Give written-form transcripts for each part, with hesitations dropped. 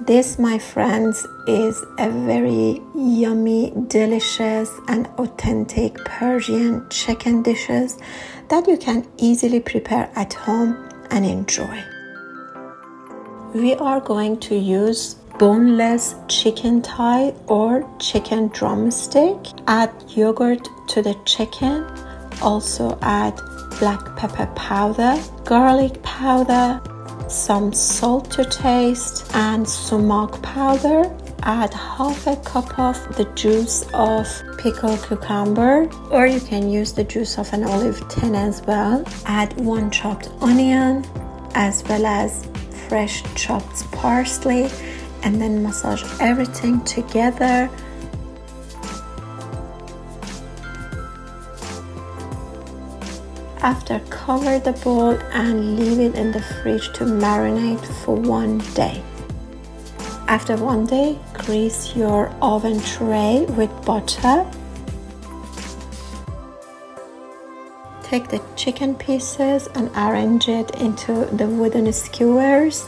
This, my friends, is a very yummy, delicious and authentic Persian chicken dishes that you can easily prepare at home and enjoy. We are going to use boneless chicken thigh or chicken drumstick. Add yogurt to the chicken. Also add black pepper powder, garlic powder, some salt to taste, and sumac powder. Add half a cup of the juice of pickled cucumber, or you can use the juice of an olive tin as well. Add 1 chopped onion as well as fresh chopped parsley, and then massage everything together. After, cover the bowl and leave it in the fridge to marinate for 1 day. After 1 day, grease your oven tray with butter. Take the chicken pieces and arrange it into the wooden skewers.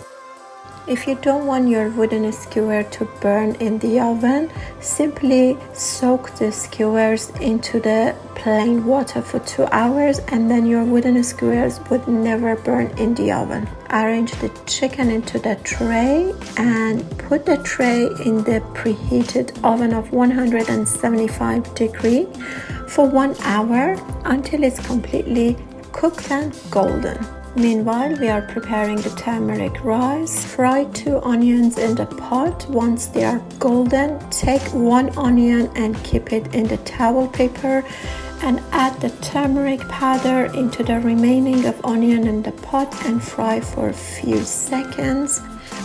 If you don't want your wooden skewer to burn in the oven, simply soak the skewers into the plain water for 2 hours and then your wooden skewers would never burn in the oven. Arrange the chicken into the tray and put the tray in the preheated oven of 175 degrees for 1 hour until it's completely cooked and golden. Meanwhile, we are preparing the turmeric rice. Fry 2 onions in the pot. Once they are golden, take 1 onion and keep it in the towel paper and add the turmeric powder into the remaining of onion in the pot and fry for a few seconds.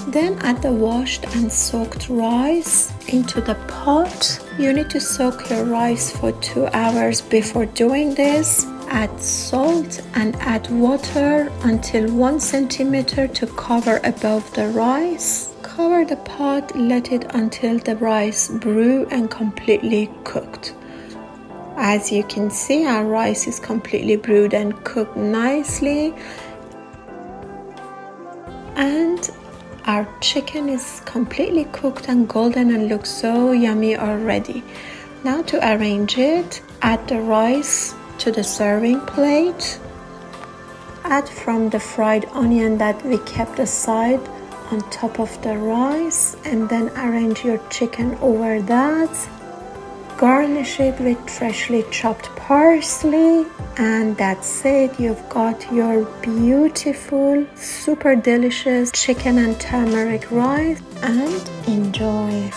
Then add the washed and soaked rice into the pot. You need to soak your rice for 2 hours before doing this. Add salt and add water until 1 centimeter to cover above the rice. Cover the pot, let it until the rice brew and completely cooked. As you can see, our rice is completely brewed and cooked nicely. And our chicken is completely cooked and golden and looks so yummy already. Now to arrange it, add the rice to the serving plate. Add from the fried onion that we kept aside on top of the rice and then arrange your chicken over that. Garnish it with freshly chopped parsley, and that's it. You've got your beautiful, super delicious chicken and turmeric rice, and enjoy.